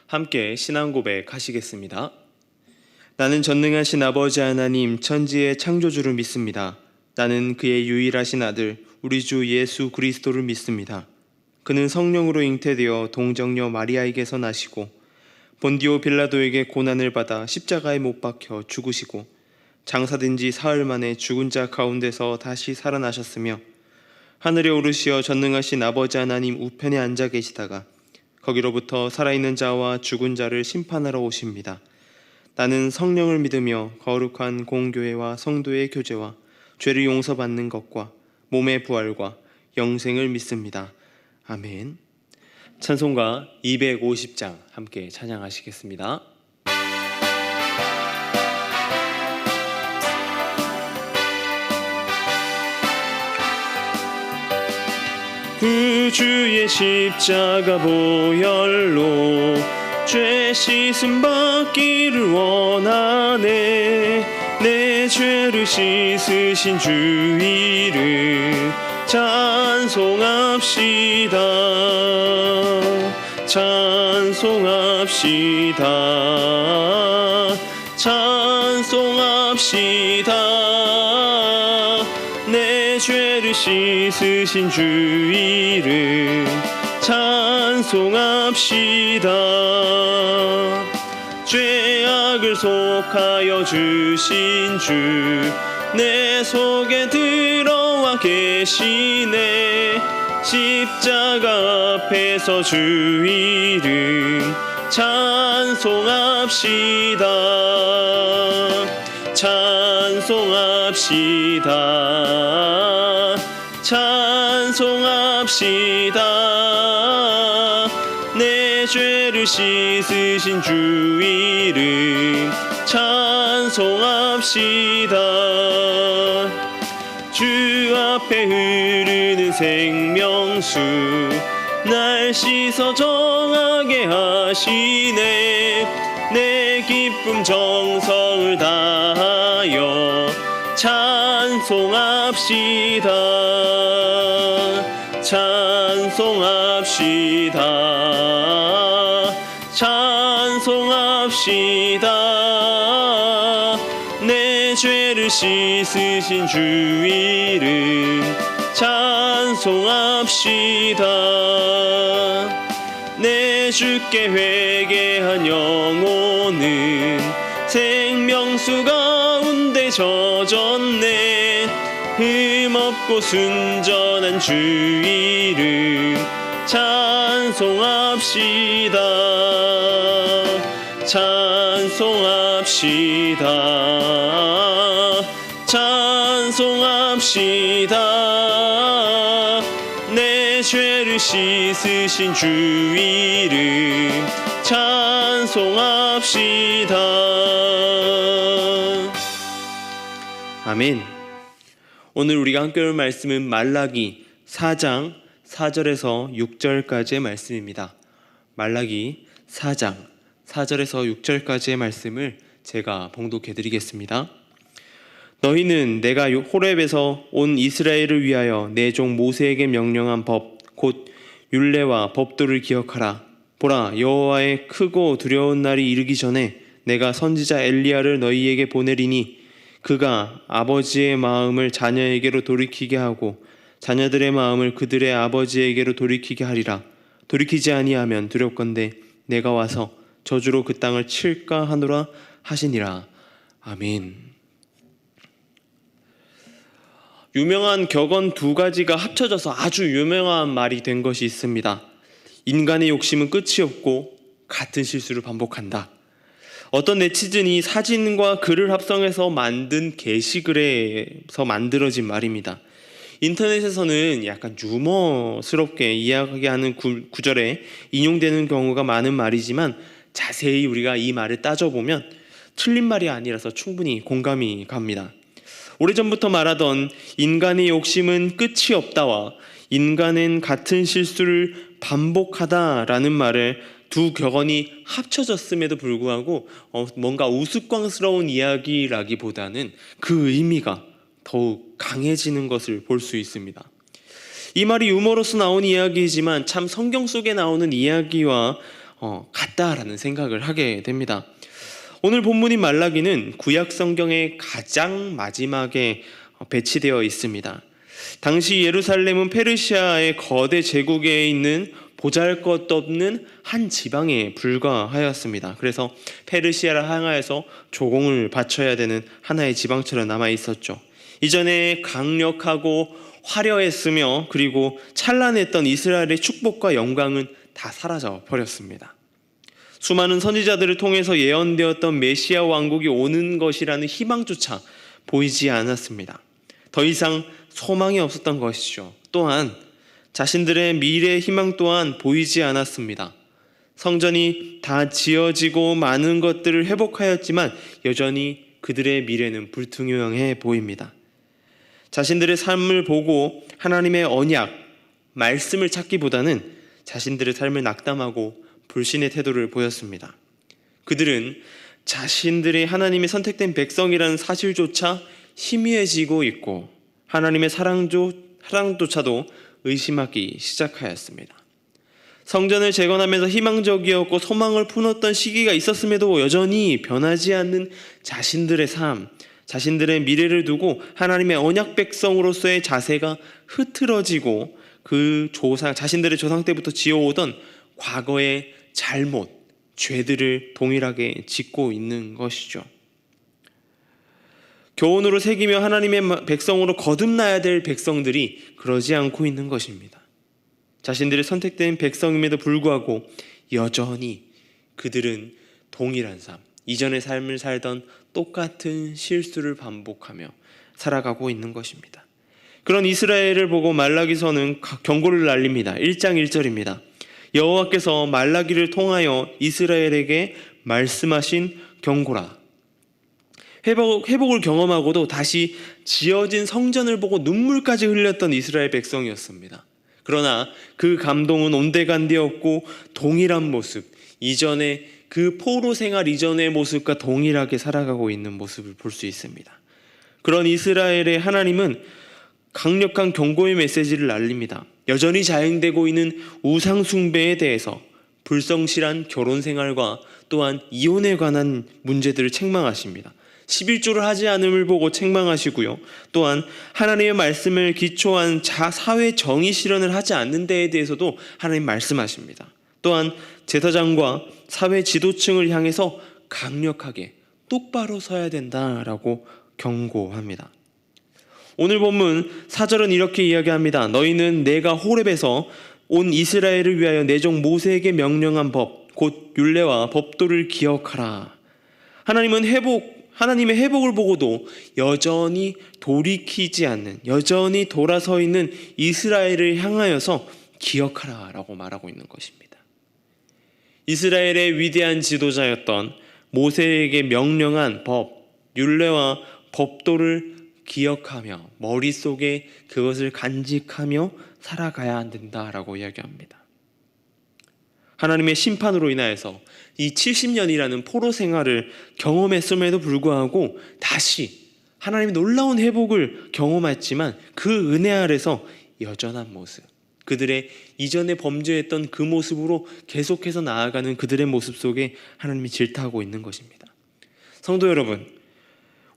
함께 신앙 고백 하시겠습니다. 나는 전능하신 아버지 하나님 천지의 창조주를 믿습니다. 나는 그의 유일하신 아들 우리 주 예수 그리스도를 믿습니다. 그는 성령으로 잉태되어 동정녀 마리아에게서 나시고 본디오 빌라도에게 고난을 받아 십자가에 못 박혀 죽으시고 장사된 지 사흘 만에 죽은 자 가운데서 다시 살아나셨으며 하늘에 오르시어 전능하신 아버지 하나님 우편에 앉아 계시다가 거기로부터 살아있는 자와 죽은 자를 심판하러 오십니다. 나는 성령을 믿으며 거룩한 공교회와 성도의 교제와 죄를 용서받는 것과 몸의 부활과 영생을 믿습니다. 아멘. 찬송가 250장 함께 찬양하시겠습니다. 그 주의 십자가 보혈로 죄 씻음 받기를 원하네. 내 죄를 씻으신 주 이름 찬송합시다. 찬송합시다. 찬송합시다. 내 죄를 씻으신 주 이름 찬송합시다. 죄악을 속하여 주신 주 내 속에 들어와 계시네. 십자가 앞에서 주 이름 찬송합시다. 찬송합시다. 찬송합시다. 내 죄를 씻으신 주 이름 찬송합시다. 주 앞에 흐르는 생명수 날 씻어 정하게 하시네. 내 기쁨 정성을 다하여 찬송합시다. 찬송합시다. 찬송합시다. 내 죄를 씻으신 주 이름 찬송합시다. 내 주께 회개한 영혼은 생명수 가운데 젖었네. 흠없고 순전한 주 이름 찬송합시다. 찬송합시다. 찬송합시다. 내 죄를 씻으신 주 이름 찬송합시다. 아멘. 오늘 우리가 함께 볼 말씀은 말라기 4장 4절에서 6절까지의 말씀입니다. 말라기 4장 4절에서 6절까지의 말씀을 제가 봉독해 드리겠습니다. 너희는 내가 호렙에서 온 이스라엘을 위하여 내 종 모세에게 명령한 법 곧 율례와 법도를 기억하라. 보라, 여호와의 크고 두려운 날이 이르기 전에 내가 선지자 엘리야를 너희에게 보내리니 그가 아버지의 마음을 자녀에게로 돌이키게 하고 자녀들의 마음을 그들의 아버지에게로 돌이키게 하리라. 돌이키지 아니하면 두렵건대 내가 와서 저주로 그 땅을 칠까 하노라 하시니라. 아멘. 유명한 격언 두 가지가 합쳐져서 아주 유명한 말이 된 것이 있습니다. 인간의 욕심은 끝이 없고 같은 실수를 반복한다. 어떤 네티즌이 사진과 글을 합성해서 만든 게시글에서 만들어진 말입니다. 인터넷에서는 약간 유머스럽게 이야기하는 구절에 인용되는 경우가 많은 말이지만 자세히 우리가 이 말을 따져보면 틀린 말이 아니라서 충분히 공감이 갑니다. 오래전부터 말하던 인간의 욕심은 끝이 없다와 인간은 같은 실수를 반복하다라는 말을 두 격언이 합쳐졌음에도 불구하고 뭔가 우스꽝스러운 이야기라기보다는 그 의미가 더욱 강해지는 것을 볼 수 있습니다. 이 말이 유머로서 나온 이야기이지만 참 성경 속에 나오는 이야기와 같다라는 생각을 하게 됩니다. 오늘 본문인 말라기는 구약 성경의 가장 마지막에 배치되어 있습니다. 당시 예루살렘은 페르시아의 거대 제국에 있는 보잘것없는 한 지방에 불과하였습니다. 그래서 페르시아를 향하여서 조공을 바쳐야 되는 하나의 지방처럼 남아 있었죠. 이전에 강력하고 화려했으며 그리고 찬란했던 이스라엘의 축복과 영광은 다 사라져 버렸습니다. 수많은 선지자들을 통해서 예언되었던 메시아 왕국이 오는 것이라는 희망조차 보이지 않았습니다. 더 이상 소망이 없었던 것이죠. 또한 자신들의 미래 희망 또한 보이지 않았습니다. 성전이 다 지어지고 많은 것들을 회복하였지만 여전히 그들의 미래는 불투명해 보입니다. 자신들의 삶을 보고 하나님의 언약, 말씀을 찾기보다는 자신들의 삶을 낙담하고 불신의 태도를 보였습니다. 그들은 자신들의 하나님의 선택된 백성이라는 사실조차 희미해지고 있고 하나님의 사랑조차도 의심하기 시작하였습니다. 성전을 재건하면서 희망적이었고 소망을 품었던 시기가 있었음에도 여전히 변하지 않는 자신들의 삶, 자신들의 미래를 두고 하나님의 언약 백성으로서의 자세가 흐트러지고 자신들의 조상 때부터 지어오던 과거의 잘못, 죄들을 동일하게 짓고 있는 것이죠. 교훈으로 새기며 하나님의 백성으로 거듭나야 될 백성들이 그러지 않고 있는 것입니다. 자신들의 선택된 백성임에도 불구하고 여전히 그들은 동일한 삶, 이전의 삶을 살던 똑같은 실수를 반복하며 살아가고 있는 것입니다. 그런 이스라엘을 보고 말라기서는 경고를 날립니다. 1장 1절입니다. 여호와께서 말라기를 통하여 이스라엘에게 말씀하신 경고라. 회복을 경험하고도 다시 지어진 성전을 보고 눈물까지 흘렸던 이스라엘 백성이었습니다. 그러나 그 감동은 온데간데없고 동일한 모습, 이전의 그 포로 생활 이전의 모습과 동일하게 살아가고 있는 모습을 볼 수 있습니다. 그런 이스라엘의 하나님은 강력한 경고의 메시지를 날립니다. 여전히 자행되고 있는 우상 숭배에 대해서 불성실한 결혼 생활과 또한 이혼에 관한 문제들을 책망하십니다. 11조를 하지 않음을 보고 책망하시고요. 또한 하나님의 말씀을 기초한 사회 정의 실현을 하지 않는 데에 대해서도 하나님 말씀하십니다. 또한 제사장과 사회 지도층을 향해서 강력하게 똑바로 서야 된다라고 경고합니다. 오늘 본문 4절은 이렇게 이야기합니다. 너희는 내가 호렙에서 온 이스라엘을 위하여 내 종 모세에게 명령한 법, 곧 율례와 법도를 기억하라. 하나님의 회복을 보고도 여전히 돌이키지 않는, 여전히 돌아서 있는 이스라엘을 향하여서 기억하라라고 말하고 있는 것입니다. 이스라엘의 위대한 지도자였던 모세에게 명령한 법, 율례와 법도를 기억하며 머릿속에 그것을 간직하며 살아가야 된다라고 이야기합니다. 하나님의 심판으로 인하여서 이 70년이라는 포로 생활을 경험했음에도 불구하고 다시 하나님의 놀라운 회복을 경험했지만 그 은혜 아래서 여전한 모습, 그들의 이전에 범죄했던 그 모습으로 계속해서 나아가는 그들의 모습 속에 하나님이 질타하고 있는 것입니다. 성도 여러분,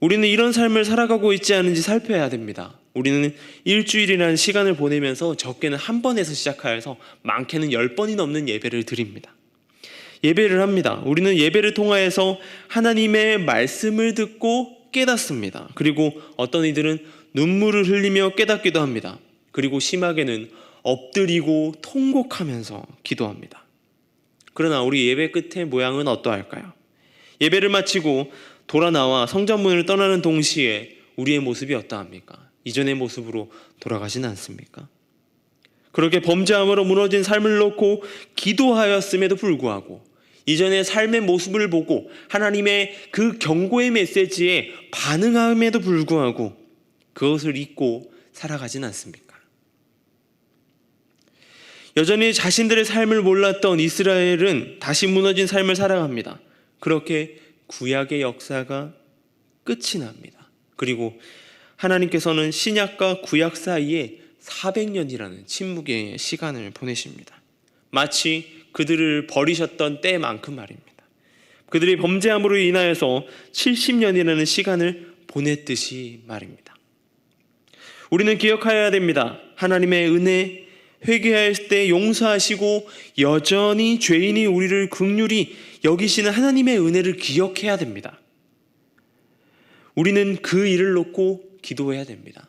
우리는 이런 삶을 살아가고 있지 않은지 살펴야 됩니다. 우리는 일주일이라는 시간을 보내면서 적게는 한 번에서 시작하여서 많게는 10번이 넘는 예배를 드립니다. 예배를 합니다. 우리는 예배를 통하여서 하나님의 말씀을 듣고 깨닫습니다. 그리고 어떤 이들은 눈물을 흘리며 깨닫기도 합니다. 그리고 심하게는 엎드리고 통곡하면서 기도합니다. 그러나 우리 예배 끝의 모양은 어떠할까요? 예배를 마치고 돌아 나와 성전문을 떠나는 동시에 우리의 모습이 어떠합니까? 이전의 모습으로 돌아가진 않습니까? 그렇게 범죄함으로 무너진 삶을 놓고 기도하였음에도 불구하고 이전의 삶의 모습을 보고 하나님의 그 경고의 메시지에 반응함에도 불구하고 그것을 잊고 살아가진 않습니까? 여전히 자신들의 삶을 몰랐던 이스라엘은 다시 무너진 삶을 살아갑니다. 그렇게 구약의 역사가 끝이 납니다. 그리고 하나님께서는 신약과 구약 사이에 400년이라는 침묵의 시간을 보내십니다. 마치 그들을 버리셨던 때만큼 말입니다. 그들이 범죄함으로 인하여서 70년이라는 시간을 보냈듯이 말입니다. 우리는 기억해야 됩니다. 하나님의 은혜, 회개할 때 용서하시고 여전히 죄인이 우리를 긍휼히 여기시는 하나님의 은혜를 기억해야 됩니다. 우리는 그 일을 놓고 기도해야 됩니다.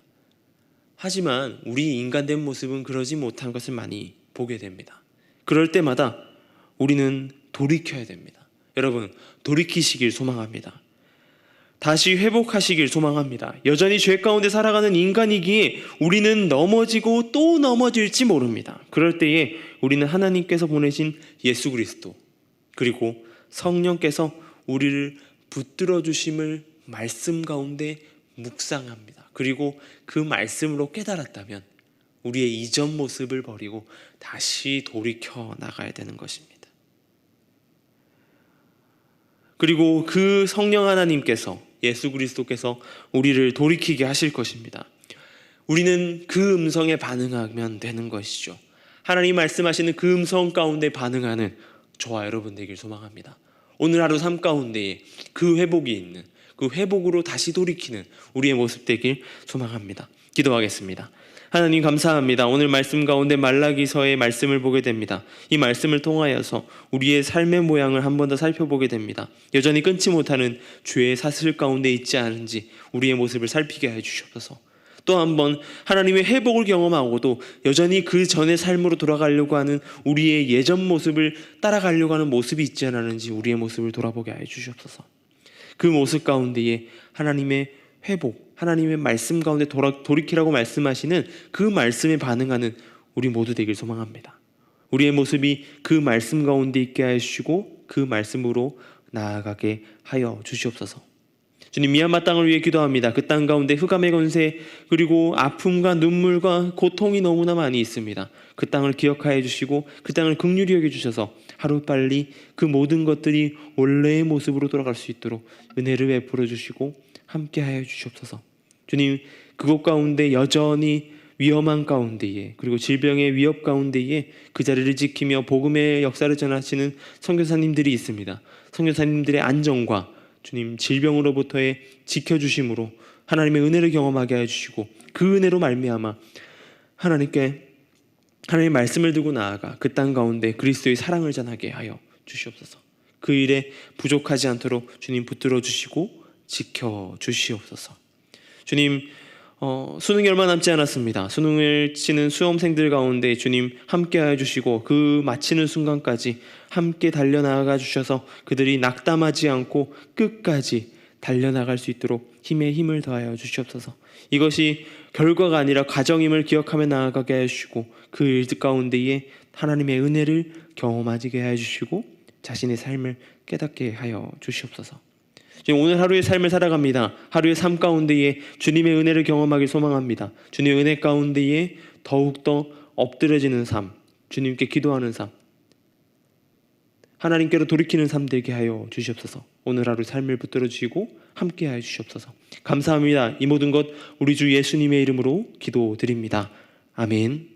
하지만 우리 인간된 모습은 그러지 못한 것을 많이 보게 됩니다. 그럴 때마다 우리는 돌이켜야 됩니다. 여러분, 돌이키시길 소망합니다. 다시 회복하시길 소망합니다. 여전히 죄 가운데 살아가는 인간이기에 우리는 넘어지고 또 넘어질지 모릅니다. 그럴 때에 우리는 하나님께서 보내신 예수 그리스도 그리고 성령께서 우리를 붙들어 주심을 말씀 가운데 묵상합니다. 그리고 그 말씀으로 깨달았다면 우리의 이전 모습을 버리고 다시 돌이켜 나가야 되는 것입니다. 그리고 그 성령 하나님께서, 예수 그리스도께서 우리를 돌이키게 하실 것입니다. 우리는 그 음성에 반응하면 되는 것이죠. 하나님 말씀하시는 그 음성 가운데 반응하는 저와 여러분 되길 소망합니다. 오늘 하루 삶 가운데에 그 회복이 있는, 그 회복으로 다시 돌이키는 우리의 모습 되길 소망합니다. 기도하겠습니다. 하나님 감사합니다. 오늘 말씀 가운데 말라기서의 말씀을 보게 됩니다. 이 말씀을 통하여서 우리의 삶의 모양을 한 번 더 살펴보게 됩니다. 여전히 끊지 못하는 죄의 사슬 가운데 있지 않은지 우리의 모습을 살피게 해주시옵소서. 또 한 번 하나님의 회복을 경험하고도 여전히 그 전의 삶으로 돌아가려고 하는 우리의 예전 모습을 따라가려고 하는 모습이 있지 않았는지 우리의 모습을 돌아보게 해주시옵소서. 그 모습 가운데에 하나님의 회복, 하나님의 말씀 가운데 돌이키라고 말씀하시는 그 말씀에 반응하는 우리 모두 되길 소망합니다. 우리의 모습이 그 말씀 가운데 있게 하시고 그 말씀으로 나아가게 하여 주시옵소서. 주님, 미얀마 땅을 위해 기도합니다. 그 땅 가운데 흑암의 권세 그리고 아픔과 눈물과 고통이 너무나 많이 있습니다. 그 땅을 기억하여 주시고 그 땅을 긍휼히 여겨주셔서 하루빨리 그 모든 것들이 원래의 모습으로 돌아갈 수 있도록 은혜를 베풀어 주시고 함께하여 주시옵소서. 주님, 그곳 가운데 여전히 위험한 가운데에 그리고 질병의 위협 가운데에 그 자리를 지키며 복음의 역사를 전하시는 선교사님들이 있습니다. 선교사님들의 안전과 주님 질병으로부터의 지켜주심으로 하나님의 은혜를 경험하게 해주시고 그 은혜로 말미암아 하나님의 말씀을 두고 나아가 그 땅 가운데 그리스도의 사랑을 전하게 하여 주시옵소서. 그 일에 부족하지 않도록 주님 붙들어 주시고 지켜주시옵소서. 주님, 수능이 얼마 남지 않았습니다. 수능을 치는 수험생들 가운데 주님 함께하여 주시고 그 마치는 순간까지 함께 달려나가 주셔서 그들이 낙담하지 않고 끝까지 달려나갈 수 있도록 힘에 힘을 더하여 주시옵소서. 이것이 결과가 아니라 과정임을 기억하며 나아가게 해주시고 그 일 가운데에 하나님의 은혜를 경험하게 해주시고 자신의 삶을 깨닫게 하여 주시옵소서. 지금 오늘 하루의 삶을 살아갑니다. 하루의 삶 가운데에 주님의 은혜를 경험하길 소망합니다. 주님의 은혜 가운데에 더욱더 엎드려지는 삶, 주님께 기도하는 삶, 하나님께로 돌이키는 삶 되게 하여 주시옵소서. 오늘 하루 삶을 붙들어 주시고 함께 하여 주시옵소서. 감사합니다. 이 모든 것 우리 주 예수님의 이름으로 기도드립니다. 아멘.